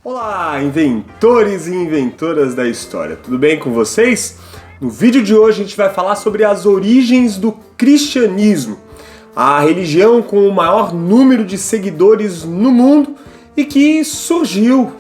Olá, inventores e inventoras da história, tudo bem com vocês? No vídeo de hoje a gente vai falar sobre as origens do cristianismo, a religião com o maior número de seguidores no mundo e que surgiu,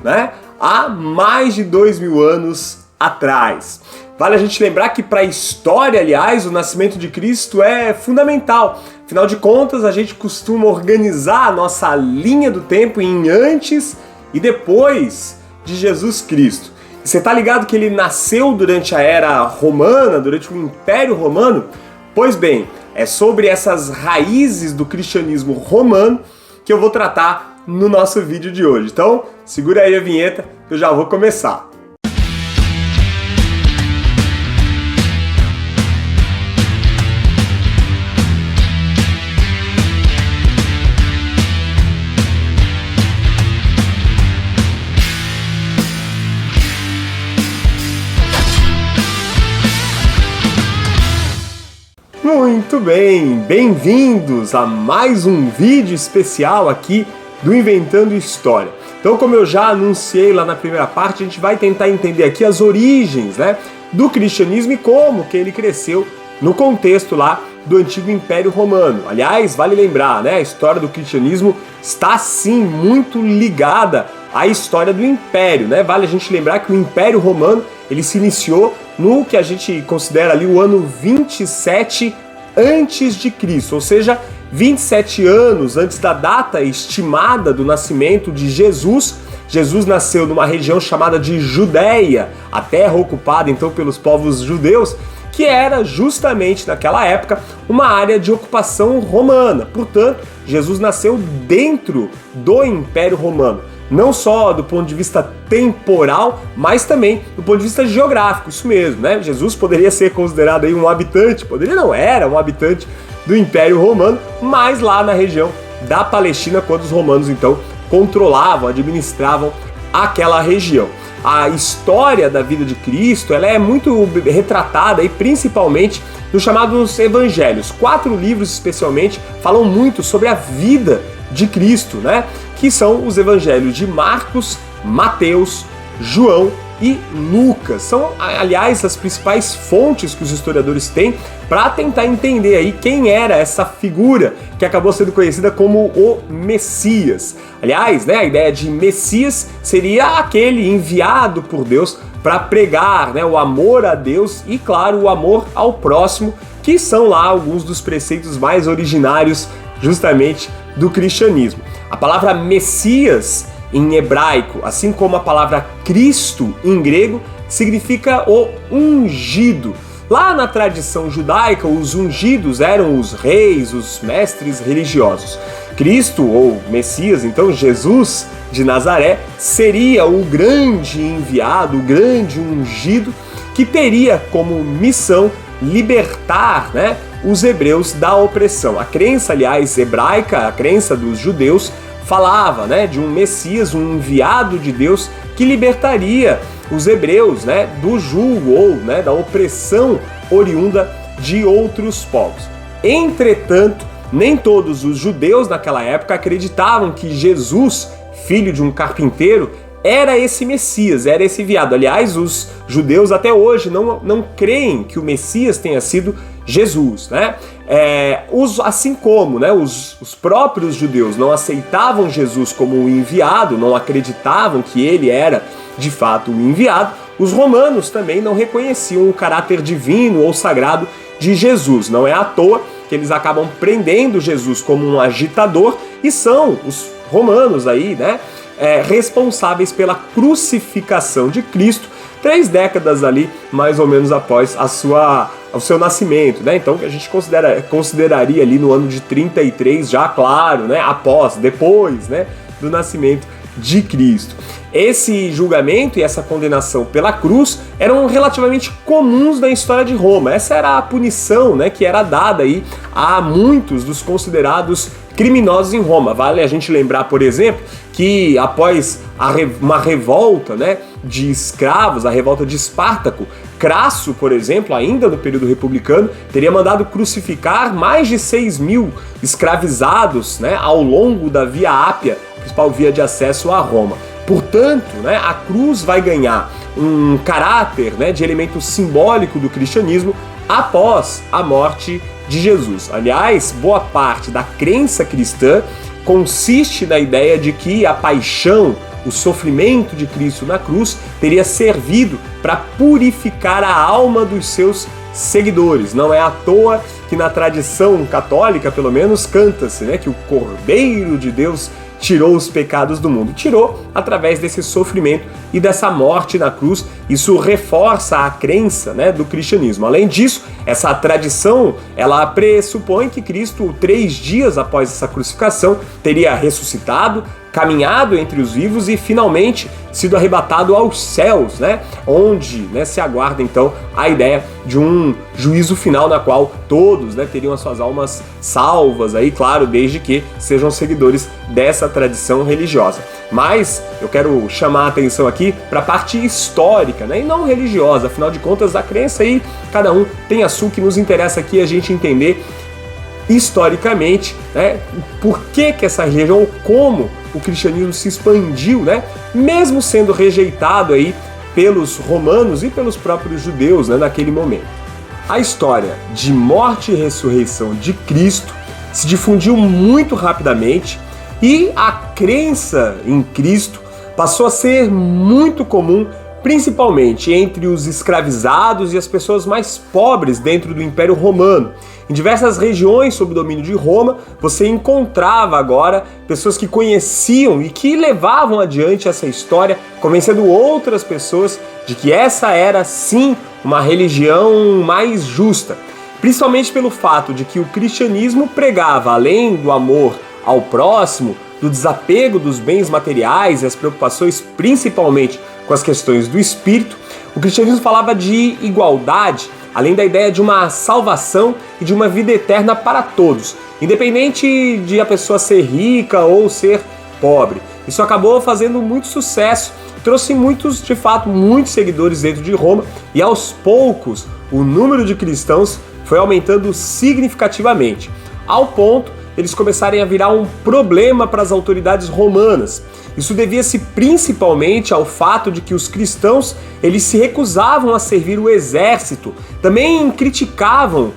há mais de 2000 anos atrás. Vale a gente lembrar que para a história, aliás, o nascimento de Cristo é fundamental. Afinal de contas, a gente costuma organizar a nossa linha do tempo em antes e depois de Jesus Cristo. E você tá ligado que ele nasceu durante a era romana, durante o Império Romano? Pois bem, é sobre essas raízes do cristianismo romano que eu vou tratar no nosso vídeo de hoje. Então, segura aí a vinheta que eu já vou começar. Muito bem, bem-vindos a mais um vídeo especial aqui do Inventando História. Então, como eu já anunciei lá na primeira parte, a gente vai tentar entender aqui as origens, do cristianismo e como que ele cresceu no contexto lá do antigo Império Romano. Aliás, vale lembrar, a história do cristianismo está sim muito ligada à história do Império, Vale a gente lembrar que o Império Romano, ele se iniciou no que a gente considera ali o ano 27 antes de Cristo, ou seja, 27 anos antes da data estimada do nascimento de Jesus. Jesus nasceu numa região chamada de Judéia, a terra ocupada então pelos povos judeus, que era justamente naquela época uma área de ocupação romana. Portanto, Jesus nasceu dentro do Império Romano. Não só do ponto de vista temporal, mas também do ponto de vista geográfico, isso mesmo, Jesus poderia ser considerado aí um habitante, era um habitante do Império Romano, mas lá na região da Palestina, quando os romanos então controlavam, administravam aquela região. A história da vida de Cristo, ela é muito retratada aí, principalmente nos chamados evangelhos. 4 livros especialmente falam muito sobre a vida de Cristo, que são os evangelhos de Marcos, Mateus, João e Lucas. São, aliás, as principais fontes que os historiadores têm para tentar entender aí quem era essa figura que acabou sendo conhecida como o Messias. Aliás, a ideia de Messias seria aquele enviado por Deus para pregar, o amor a Deus e, claro, o amor ao próximo, que são lá alguns dos preceitos mais originários justamente do cristianismo. A palavra Messias em hebraico, assim como a palavra Cristo em grego, significa o ungido. Lá na tradição judaica, os ungidos eram os reis, os mestres religiosos. Cristo, ou Messias, então Jesus de Nazaré, seria o grande enviado, o grande ungido, que teria como missão libertar, os hebreus da opressão. A crença, aliás, hebraica, a crença dos judeus, falava, de um Messias, um enviado de Deus que libertaria os hebreus, do jugo ou, da opressão oriunda de outros povos. Entretanto, nem todos os judeus naquela época acreditavam que Jesus, filho de um carpinteiro, era esse Messias, era esse enviado. Aliás, os judeus até hoje não creem que o Messias tenha sido Jesus, assim como os próprios judeus não aceitavam Jesus como um enviado, não acreditavam que ele era de fato um enviado, os romanos também não reconheciam o caráter divino ou sagrado de Jesus. Não é à toa que eles acabam prendendo Jesus como um agitador e são os romanos aí, responsáveis pela crucificação de Cristo 3 décadas ali, mais ou menos após o seu nascimento, Então, a gente consideraria ali no ano de 33 já, claro, depois, do nascimento de Cristo. Esse julgamento e essa condenação pela cruz eram relativamente comuns na história de Roma. Essa era a punição, que era dada aí a muitos dos considerados criminosos em Roma. Vale a gente lembrar, por exemplo, que após uma revolta, de escravos, a revolta de Espartaco, Crasso, por exemplo, ainda no período republicano, teria mandado crucificar mais de 6.000 escravizados, ao longo da Via Ápia, principal via de acesso a Roma. Portanto, né, a cruz vai ganhar um caráter, né, de elemento simbólico do cristianismo após a morte de Jesus. Aliás, boa parte da crença cristã consiste na ideia de que a paixão, o sofrimento de Cristo na cruz teria servido para purificar a alma dos seus seguidores. Não é à toa que na tradição católica, pelo menos, canta-se, né, que o Cordeiro de Deus tirou os pecados do mundo. Tirou através desse sofrimento e dessa morte na cruz. Isso reforça a crença, né, do cristianismo. Além disso, essa tradição, ela pressupõe que Cristo, 3 dias após essa crucificação, teria ressuscitado, caminhado entre os vivos e finalmente sido arrebatado aos céus, né? Onde, né, se aguarda então a ideia de um juízo final na qual todos, né, teriam as suas almas salvas, aí claro, desde que sejam seguidores dessa tradição religiosa. Mas eu quero chamar a atenção aqui para a parte histórica, né, e não religiosa. Afinal de contas, a crença aí, cada um tem a sua. O que nos interessa aqui é a gente entender historicamente, né, por que essa religião, ou como o cristianismo se expandiu, né, mesmo sendo rejeitado aí pelos romanos e pelos próprios judeus, né, naquele momento. A história de morte e ressurreição de Cristo se difundiu muito rapidamente e a crença em Cristo passou a ser muito comum, principalmente entre os escravizados e as pessoas mais pobres dentro do Império Romano. Em diversas regiões sob o domínio de Roma, você encontrava agora pessoas que conheciam e que levavam adiante essa história, convencendo outras pessoas de que essa era sim uma religião mais justa, principalmente pelo fato de que o cristianismo pregava, além do amor ao próximo, do desapego dos bens materiais e as preocupações principalmente com as questões do espírito, o cristianismo falava de igualdade, além da ideia de uma salvação e de uma vida eterna para todos, independente de a pessoa ser rica ou ser pobre. Isso acabou fazendo muito sucesso, trouxe muitos seguidores dentro de Roma e aos poucos o número de cristãos foi aumentando significativamente, ao ponto eles começarem a virar um problema para as autoridades romanas. Isso devia-se principalmente ao fato de que os cristãos eles se recusavam a servir o exército, também criticavam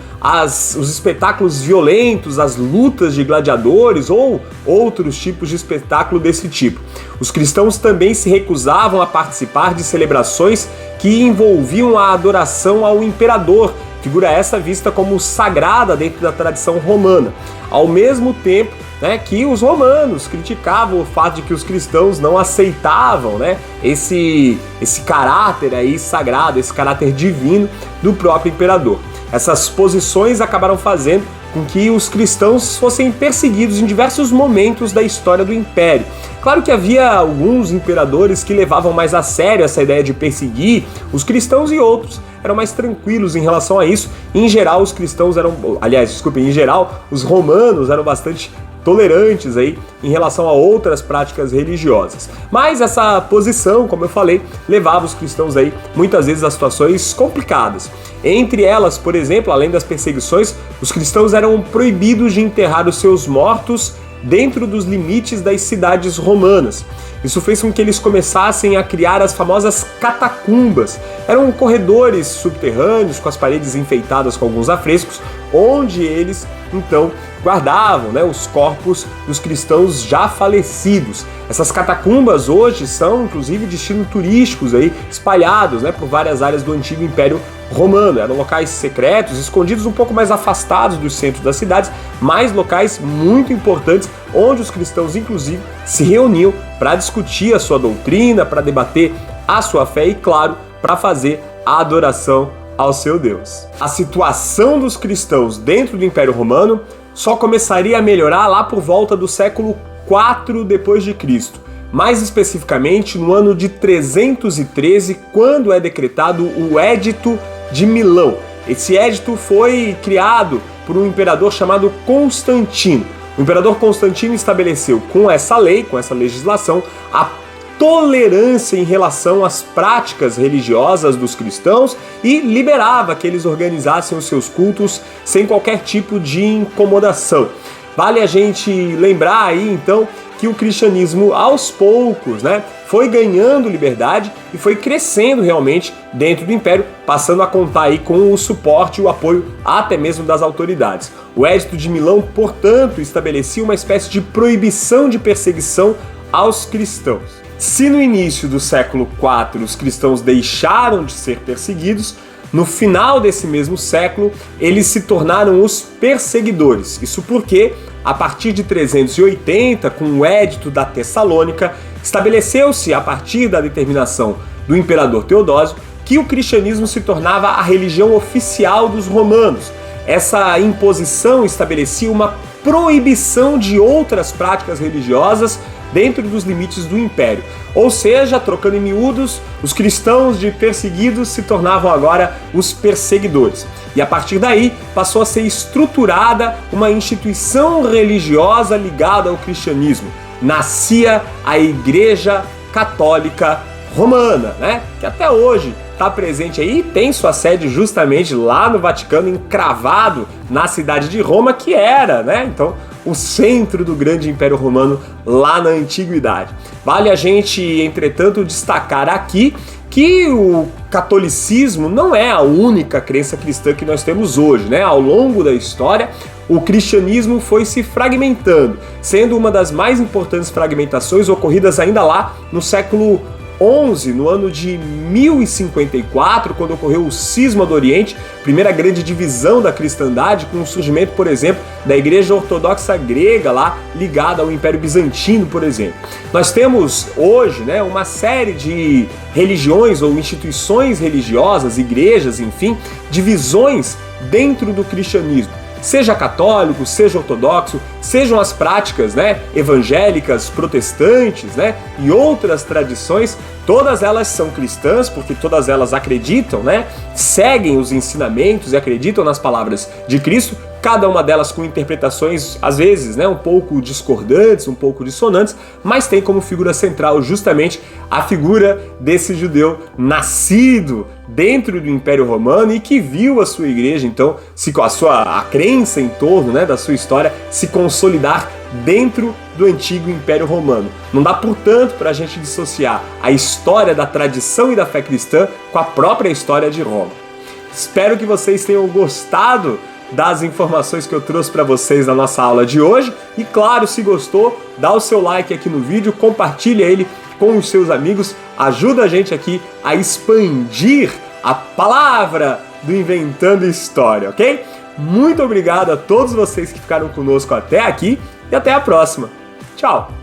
os espetáculos violentos, as lutas de gladiadores ou outros tipos de espetáculo desse tipo. Os cristãos também se recusavam a participar de celebrações que envolviam a adoração ao imperador, figura essa vista como sagrada dentro da tradição romana. Ao mesmo tempo, né, que os romanos criticavam o fato de que os cristãos não aceitavam, né, esse caráter aí sagrado, esse caráter divino do próprio imperador. Essas posições acabaram fazendo com que os cristãos fossem perseguidos em diversos momentos da história do Império. Claro que havia alguns imperadores que levavam mais a sério essa ideia de perseguir os cristãos e outros eram mais tranquilos em relação a isso. Em geral, os romanos eram bastante tolerantes aí em relação a outras práticas religiosas. Mas essa posição, como eu falei, levava os cristãos aí muitas vezes a situações complicadas. Entre elas, por exemplo, além das perseguições, os cristãos eram proibidos de enterrar os seus mortos dentro dos limites das cidades romanas. Isso fez com que eles começassem a criar as famosas catacumbas. Eram corredores subterrâneos com as paredes enfeitadas com alguns afrescos, onde eles, então, guardavam, né, os corpos dos cristãos já falecidos. Essas catacumbas hoje são, inclusive, destinos turísticos aí, espalhados, né, por várias áreas do antigo Império Romano. Eram locais secretos, escondidos um pouco mais afastados dos centros das cidades, mas locais muito importantes, onde os cristãos, inclusive, se reuniam para discutir a sua doutrina, para debater a sua fé e, claro, para fazer a adoração ao seu Deus. A situação dos cristãos dentro do Império Romano só começaria a melhorar lá por volta do século IV d.C., mais especificamente no ano de 313, quando é decretado o Édito de Milão. Esse édito foi criado por um imperador chamado Constantino. O imperador Constantino estabeleceu com essa lei, com essa legislação, a tolerância em relação às práticas religiosas dos cristãos e liberava que eles organizassem os seus cultos sem qualquer tipo de incomodação. Vale a gente lembrar aí, então, que o cristianismo, aos poucos, né, foi ganhando liberdade e foi crescendo realmente dentro do Império, passando a contar aí com o suporte e o apoio até mesmo das autoridades. O Edito de Milão, portanto, estabelecia uma espécie de proibição de perseguição aos cristãos. Se no início do século IV os cristãos deixaram de ser perseguidos, no final desse mesmo século eles se tornaram os perseguidores. Isso porque, a partir de 380, com o Edito da Tessalônica, estabeleceu-se, a partir da determinação do imperador Teodósio, que o cristianismo se tornava a religião oficial dos romanos. Essa imposição estabelecia uma proibição de outras práticas religiosas dentro dos limites do império. Ou seja, trocando em miúdos, os cristãos de perseguidos se tornavam agora os perseguidores. E a partir daí passou a ser estruturada uma instituição religiosa ligada ao cristianismo. Nascia a Igreja Católica Romana, né? Que até hoje está presente aí e tem sua sede justamente lá no Vaticano, encravado na cidade de Roma, que era, né? Então, o centro do grande Império Romano lá na Antiguidade. Vale a gente, entretanto, destacar aqui que o catolicismo não é a única crença cristã que nós temos hoje, né? Ao longo da história, o cristianismo foi se fragmentando, sendo uma das mais importantes fragmentações ocorridas ainda lá no século XI, no ano de 1054, quando ocorreu o Cisma do Oriente, primeira grande divisão da cristandade, com o surgimento, por exemplo, da Igreja Ortodoxa Grega lá, ligada ao Império Bizantino, por exemplo. Nós temos hoje, né, uma série de religiões ou instituições religiosas, igrejas, enfim, divisões dentro do cristianismo. Seja católico, seja ortodoxo, sejam as práticas, né, evangélicas, protestantes, né, e outras tradições, todas elas são cristãs, porque todas elas acreditam, né, seguem os ensinamentos e acreditam nas palavras de Cristo, cada uma delas com interpretações, às vezes, né, um pouco discordantes, um pouco dissonantes, mas tem como figura central justamente a figura desse judeu nascido dentro do Império Romano e que viu a sua igreja, então, a crença em torno, né, da sua história se consolidar dentro do antigo Império Romano. Não dá, portanto, para a gente dissociar a história da tradição e da fé cristã com a própria história de Roma. Espero que vocês tenham gostado das informações que eu trouxe para vocês na nossa aula de hoje. E claro, se gostou, dá o seu like aqui no vídeo, compartilha ele com os seus amigos, ajuda a gente aqui a expandir a palavra do Inventando História, ok? Muito obrigado a todos vocês que ficaram conosco até aqui e até a próxima. Tchau!